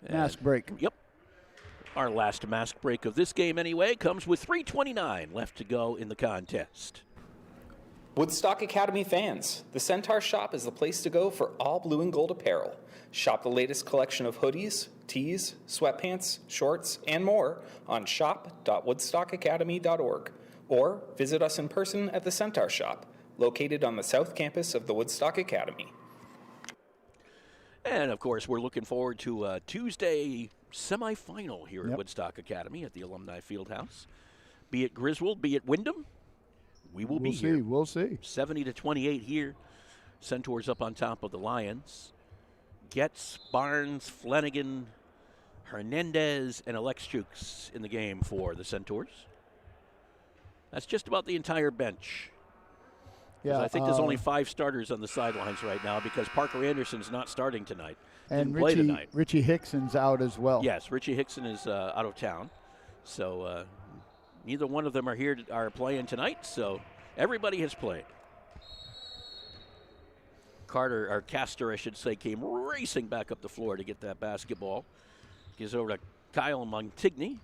Mask break. Yep. Our last mask break of this game, anyway, comes with 3:29 left to go in the contest. Woodstock Academy fans, the Centaur Shop is the place to go for all blue and gold apparel. Shop the latest collection of hoodies, tees, sweatpants, shorts, and more on shop.woodstockacademy.org or visit us in person at the Centaur Shop, located on the south campus of the Woodstock Academy. And, of course, we're looking forward to Tuesday semifinal here at Woodstock Academy at the Alumni Fieldhouse. Be it Griswold, be it Wyndham, we'll be here. We'll see. 70-28 here. Centaurs up on top of the Lions. Getz, Barnes, Flanagan, Hernandez, and Alexchuk's in the game for the Centaurs. That's just about the entire bench. Yeah, I think there's only 5 starters on the sidelines right now because Parker Anderson's not starting tonight. And play tonight. Richie Hickson's out as well. Yes, Richie Hickson is out of town. So neither one of them are playing tonight, so everybody has played. Castor, I should say, came racing back up the floor to get that basketball. Gives over to Kyle Montigny.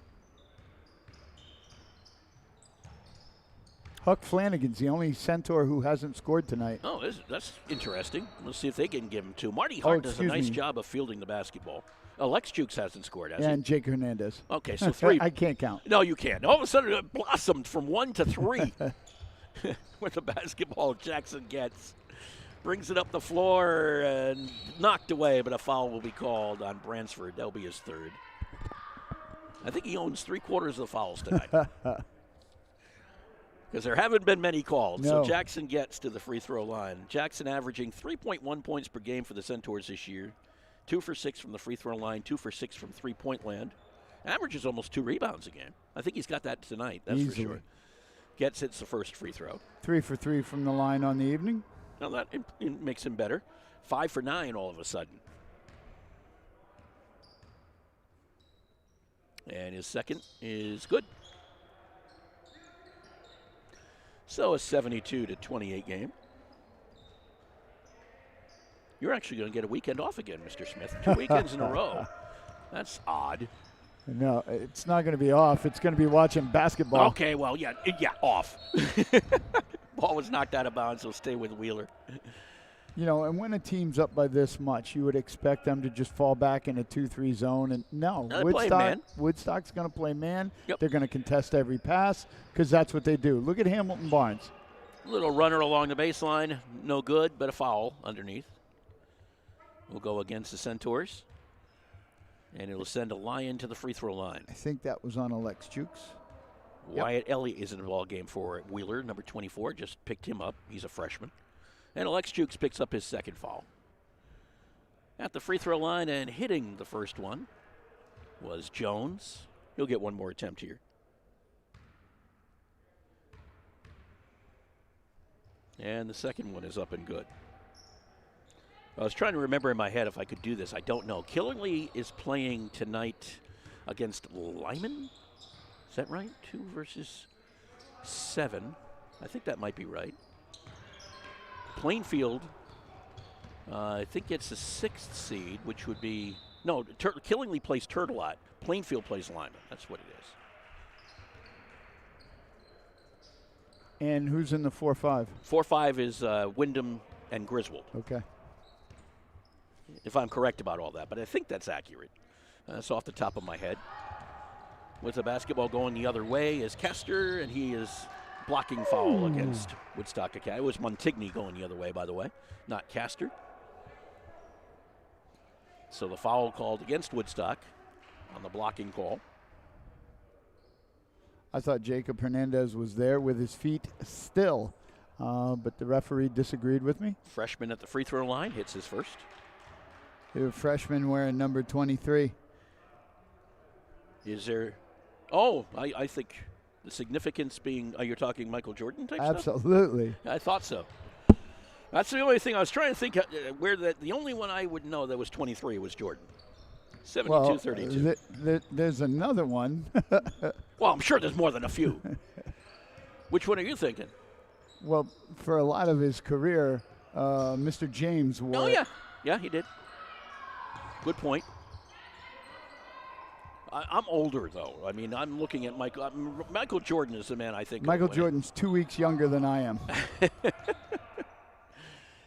Huck Flanagan's the only Centaur who hasn't scored tonight. Oh, that's interesting. Let's see if they can give him 2. Marty Hart does a nice job of fielding the basketball. Lex Jukes hasn't scored, has he? And Jake Hernandez. Okay, so 3. I can't count. No, you can't. All of a sudden it blossomed from 1 to 3 with the basketball Jackson gets. Brings it up the floor and knocked away, but a foul will be called on Bransford. That'll be his 3rd. I think he owns 3/4 of the fouls tonight. Because there haven't been many called. No. So Jackson gets to the free throw line. Jackson averaging 3.1 points per game for the Centaurs this year. 2 for 6 from the free throw line, 2 for 6 from three-point land. Averages almost 2 rebounds a game. I think he's got that tonight, that's Easily. for sure. Gets hits the first free throw. 3 for 3 from the line on the evening. Now that it makes him better. 5 for 9 all of a sudden. And his second is good. So a 72-28 game. You're actually going to get a weekend off again, Mr. Smith. 2 weekends in a row. That's odd. No, it's not going to be off. It's going to be watching basketball. Okay, well, yeah, off. Ball was knocked out of bounds, so stay with Wheeler. You know, and when a team's up by this much, you would expect them to just fall back in a 2-3 zone. And no, Woodstock's going to play man. Yep. They're going to contest every pass because that's what they do. Look at Hamilton Barnes. Little runner along the baseline, no good, but a foul underneath. Will go against the Centaurs. And it will send a Lion to the free throw line. I think that was on Alex Jukes. Wyatt Elliott is in the ball game for Wheeler, number 24. Just picked him up. He's a freshman. And Alex Jukes picks up his second foul. At the free throw line and hitting the first one was Jones. He'll get one more attempt here. And the second one is up and good. I was trying to remember in my head if I could do this. I don't know. Killingley is playing tonight against Lyman. Is that right? 2 versus 7. I think that might be right. Plainfield, I think it's the 6th seed, which would be – no, Killingley plays Turtelot. Plainfield plays Lyman. That's what it is. And who's in the 4-5? 4-5 is Wyndham and Griswold. Okay. If I'm correct about all that, but I think that's accurate. That's off the top of my head. With the basketball going the other way is Kester, and he is blocking foul against Woodstock Academy. It was Montigny going the other way, by the way, not Kester. So the foul called against Woodstock on the blocking call. I thought Jacob Hernandez was there with his feet still, but the referee disagreed with me. Freshman at the free throw line hits his first. A freshman wearing number 23. Is there? Oh, I think the significance being, you're talking Michael Jordan type stuff? Absolutely. I thought so. That's the only thing I was trying to think where the only one I would know that was 23 was Jordan. 72-32. There's another one. Well, I'm sure there's more than a few. Which one are you thinking? Well, for a lot of his career, Mr. James wore. Oh, yeah. Yeah, he did. Good point. I'm older, though. I mean, I'm looking at Michael. Michael Jordan is the man I think. Michael Jordan's 2 weeks younger than I am.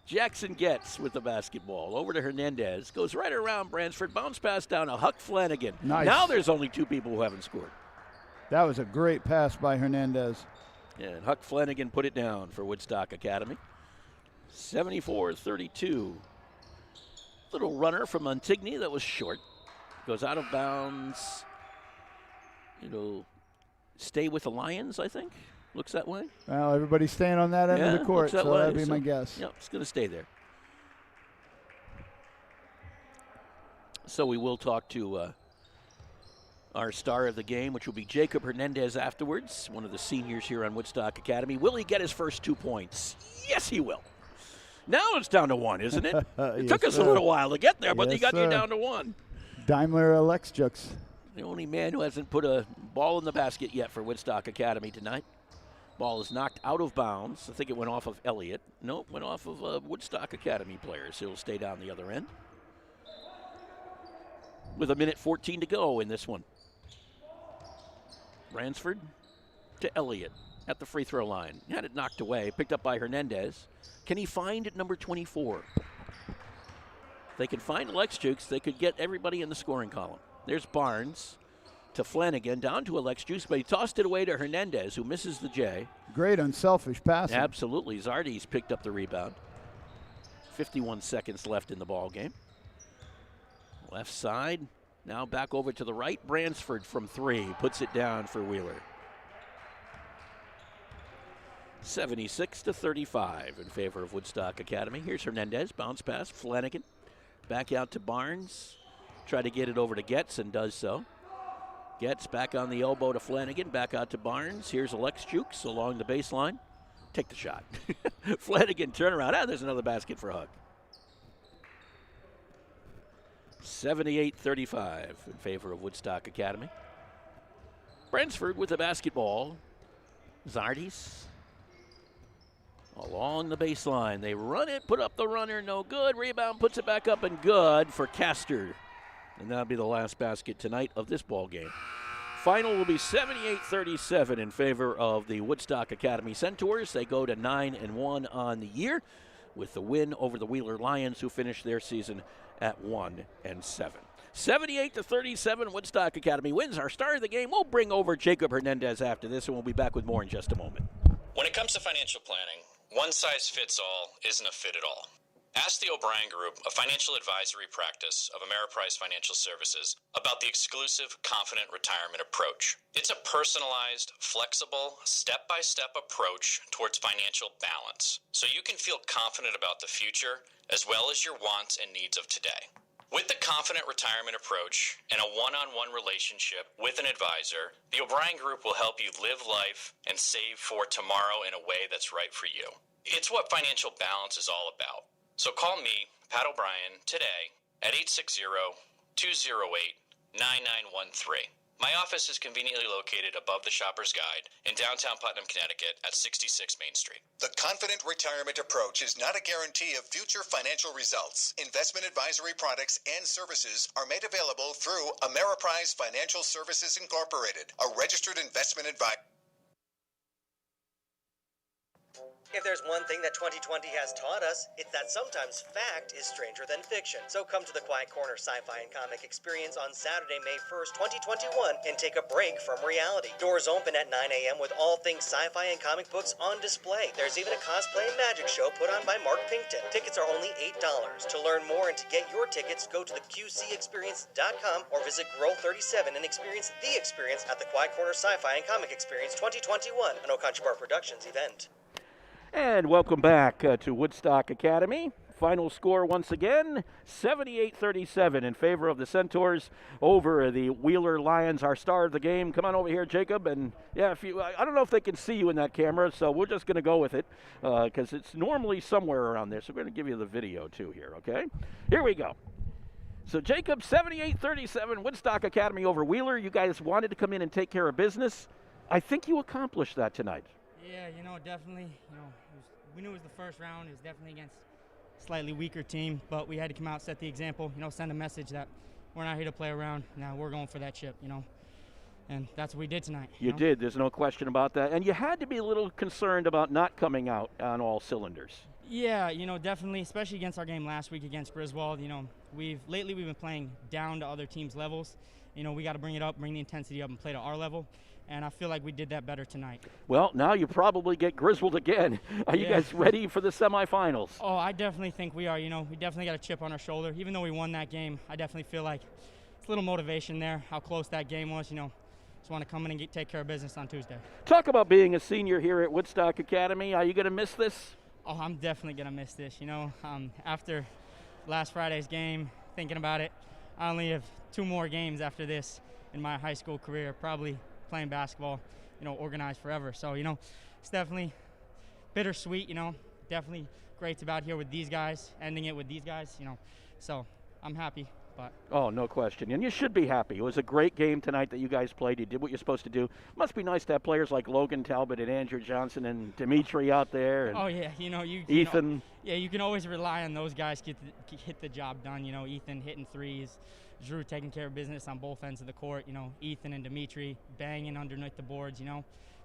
Jackson gets with the basketball over to Hernandez. Goes right around Bransford. Bounce pass down to Huck Flanagan. Nice. Now there's only 2 people who haven't scored. That was a great pass by Hernandez. And Huck Flanagan put it down for Woodstock Academy. 74-32. Little runner from Montigny that was short. Goes out of bounds. It'll stay with the Lions, I think. Looks that way. Well, everybody's staying on that end of the court, so that'd be my guess. Yep, it's going to stay there. So we will talk to our star of the game, which will be Jacob Hernandez afterwards, one of the seniors here on Woodstock Academy. Will he get his first 2 points? Yes, he will. Now it's down to 1, isn't it? It took us a little while to get there, but he got you down to 1. Daimler Alex Jux. The only man who hasn't put a ball in the basket yet for Woodstock Academy tonight. Ball is knocked out of bounds. I think it went off of Elliott. Nope, went off of Woodstock Academy players. He'll stay down the other end. With 1:14 to go in this one. Bransford to Elliott at the free throw line. Had it knocked away, picked up by Hernandez. Can he find number 24? If they can find Alex Jukes, they could get everybody in the scoring column. There's Barnes to Flanagan, down to Alex Jukes, but he tossed it away to Hernandez, who misses the J. Great unselfish passing. Absolutely. Zardes picked up the rebound. 51 seconds left in the ball game. Left side, now back over to the right. Bransford from 3, puts it down for Wheeler. 76-35 in favor of Woodstock Academy. Here's Hernandez, bounce pass, Flanagan. Back out to Barnes. Try to get it over to Getz and does so. Getz back on the elbow to Flanagan, back out to Barnes. Here's Alex Jukes along the baseline. Take the shot. Flanagan turnaround. There's another basket for Huck. 78-35 in favor of Woodstock Academy. Bransford with the basketball. Zardes Along the baseline, they run it, put up the runner, no good. Rebound, puts it back up and good for Castor. And that'll be the last basket tonight of this ball game. Final will be 78-37 in favor of the Woodstock Academy Centaurs. They go to 9-1 on the year with the win over the Wheeler Lions, who finished their season at 1-7. 78-37, Woodstock Academy wins. Our star of the game, we'll bring over Jacob Hernandez after this, and we'll be back with more in just a moment. When it comes to financial planning, one size fits all isn't a fit at all. Ask the O'Brien Group, a financial advisory practice of Ameriprise Financial Services, about the exclusive Confident Retirement approach. It's a personalized, flexible, step-by-step approach towards financial balance, so you can feel confident about the future as well as your wants and needs of today. With the Confident Retirement approach and a one-on-one relationship with an advisor, the O'Brien Group will help you live life and save for tomorrow in a way that's right for you. It's what financial balance is all about. So call me, Pat O'Brien, today at 860-208-9913. My office is conveniently located above the Shopper's Guide in downtown Putnam, Connecticut at 66 Main Street. The Confident Retirement approach is not a guarantee of future financial results. Investment advisory products and services are made available through Ameriprise Financial Services Incorporated, a registered investment advisor. If there's one thing that 2020 has taught us, it's that sometimes fact is stranger than fiction. So come to the Quiet Corner Sci-Fi and Comic Experience on Saturday, May 1st, 2021, and take a break from reality. Doors open at 9 a.m. with all things sci-fi and comic books on display. There's even a cosplay and magic show put on by Mark Pinkton. Tickets are only $8. To learn more and to get your tickets, go to the QCExperience.com or visit Grow 37 and experience the experience at the Quiet Corner Sci-Fi and Comic Experience 2021, an Oconcha Bar Productions event. And welcome back to Woodstock Academy. Final score once again, 78-37 in favor of the Centaurs over the Wheeler Lions. Our star of the game. Come on over here, Jacob. And yeah, I don't know if they can see you in that camera, so we're just going to go with it because it's normally somewhere around there. So we're going to give you the video too here, okay? Here we go. So Jacob, 78-37, Woodstock Academy over Wheeler. You guys wanted to come in and take care of business. I think you accomplished that tonight. Yeah, definitely. We knew it was the first round. It was definitely against a slightly weaker team, but we had to come out, set the example, send a message that we're not here to play around. Now we're going for that chip, and that's what we did tonight. You did. There's no question about that. And you had to be a little concerned about not coming out on all cylinders. Yeah, definitely, especially against our game last week against Griswold. We've been playing down to other teams' levels. We got to bring it up, bring the intensity up, and play to our level. And I feel like we did that better tonight. Well, now you probably get Griswold again. Are you guys ready for the semifinals? Oh, I definitely think we are. We definitely got a chip on our shoulder. Even though we won that game, I definitely feel like it's a little motivation there, how close that game was. Just want to come in and take care of business on Tuesday. Talk about being a senior here at Woodstock Academy. Are you going to miss this? Oh, I'm definitely going to miss this. After last Friday's game, thinking about it, I only have 2 more games after this in my high school career, probably playing basketball, organized forever. So, it's definitely bittersweet, definitely great to be out here with these guys, ending it with these guys, so I'm happy. But oh, no question. And you should be happy. It was a great game tonight that you guys played. You did what you're supposed to do. Must be nice to have players like Logan Talbot and Andrew Johnson and Dimitri out there. And oh, yeah. Ethan. You can always rely on those guys to hit the job done. Ethan hitting threes. Drew taking care of business on both ends of the court. Ethan and Dimitri banging underneath the boards,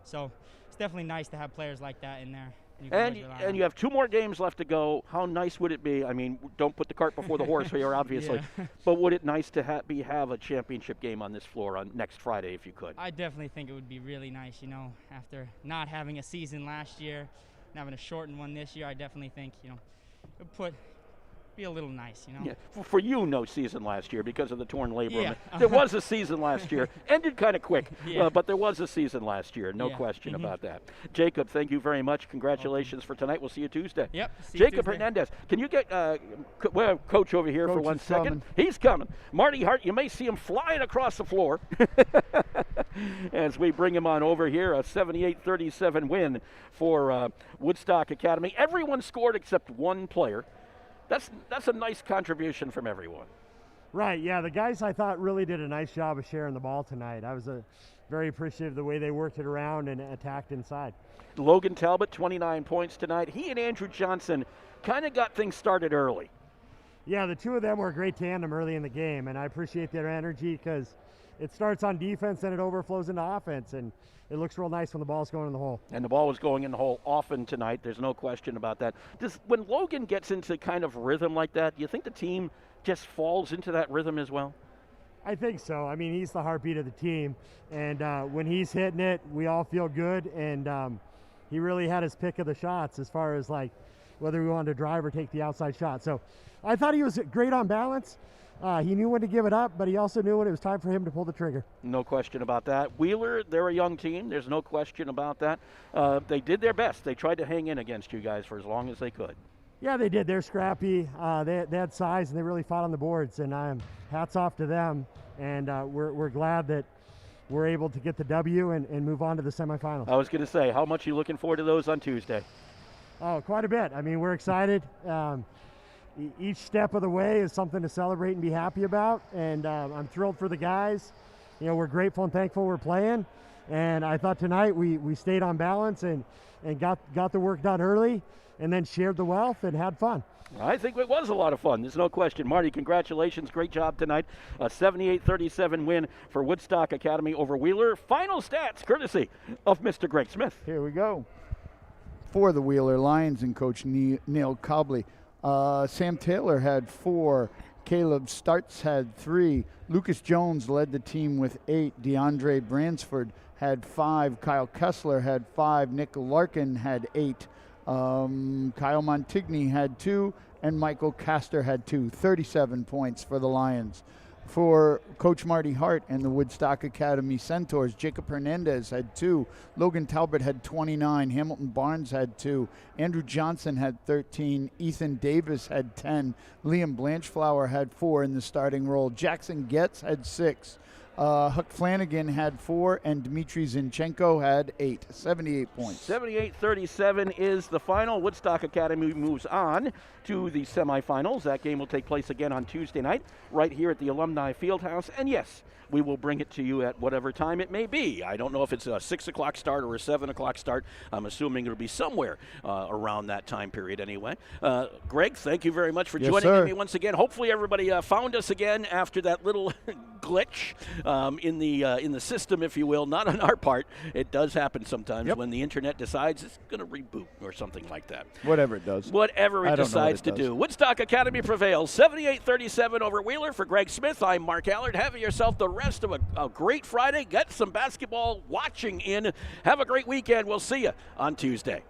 So it's definitely nice to have players like that in there. And you have 2 more games left to go. How nice would it be? I mean, don't put the cart before the horse here, obviously. Yeah. But would it nice to have a championship game on this floor on next Friday if you could? I definitely think it would be really nice, after not having a season last year and having a shortened one this year. I definitely think, it would be a little nice, Yeah. For you, no season last year because of the torn labrum. Yeah. There was a season last year. Ended kind of quick, but there was a season last year. No question about that. Jacob, thank you very much. Congratulations for tonight. We'll see you Tuesday. Yep. Jacob Hernandez, can you get Coach over here for 1 second? Coming. He's coming. Marty Hart, you may see him flying across the floor as we bring him on over here. A 78-37 win for Woodstock Academy. Everyone scored except one player. That's a nice contribution from everyone. Right, yeah, the guys I thought really did a nice job of sharing the ball tonight. I was very appreciative of the way they worked it around and attacked inside. Logan Talbot, 29 points tonight. He and Andrew Johnson kind of got things started early. Yeah, the two of them were a great tandem early in the game, and I appreciate their energy because it starts on defense and it overflows into offense, and it looks real nice when the ball's going in the hole. And the ball was going in the hole often tonight. There's no question about that. When Logan gets into kind of rhythm like that, do you think the team just falls into that rhythm as well? I think so. I mean, he's the heartbeat of the team, and when he's hitting it, we all feel good, and he really had his pick of the shots as far as like whether we wanted to drive or take the outside shot. So I thought he was great on balance. He knew when to give it up, but he also knew when it was time for him to pull the trigger. No question about that. Wheeler, they're a young team. There's no question about that. They did their best. They tried to hang in against you guys for as long as they could. Yeah, they did. They're scrappy. They had size, and they really fought on the boards, and hats off to them. And we're glad that we're able to get the W and move on to the semifinals. I was going to say, how much are you looking forward to those on Tuesday? Oh, quite a bit. I mean, we're excited. Each step of the way is something to celebrate and be happy about, and I'm thrilled for the guys. You know, we're grateful and thankful we're playing, and I thought tonight we stayed on balance and got the work done early, and then shared the wealth and had fun. I think it was a lot of fun. There's no question. Marty, congratulations. Great job tonight. A 78-37 win for Woodstock Academy over Wheeler. Final stats courtesy of Mr. Greg Smith. Here we go. For the Wheeler Lions and Coach Neil Cobley. Sam Taylor had 4. Caleb Starts had 3. Lucas Jones led the team with 8. DeAndre Bransford had 5. Kyle Kessler had 5. Nick Larkin had 8. Kyle Montigny had 2, and Michael Castor had 2. 37 points for the Lions. For Coach Marty Hart and the Woodstock Academy Centaurs, Jacob Hernandez had 2. Logan Talbot had 29. Hamilton Barnes had 2. Andrew Johnson had 13. Ethan Davis had 10. Liam Blanchflower had 4 in the starting role. Jackson Getz had 6. Huck Flanagan had 4, and Dmitry Zinchenko had 8. 78 points. 78-37 is the final. Woodstock Academy moves on to the semifinals. That game will take place again on Tuesday night right here at the Alumni Fieldhouse. And yes, we will bring it to you at whatever time it may be. I don't know if it's a 6 o'clock start or a 7 o'clock start. I'm assuming it'll be somewhere around that time period anyway. Greg, thank you very much for joining me once again. Hopefully everybody found us again after that little glitch in the system, if you will. Not on our part. It does happen sometimes when the internet decides it's going to reboot or something like that. Whatever it does. Whatever it decides to do. Woodstock Academy prevails 78-37 over Wheeler. For Greg Smith, I'm Mark Allard. Have yourself the rest of a great Friday. Get some basketball watching in. Have a great weekend. We'll see you on Tuesday.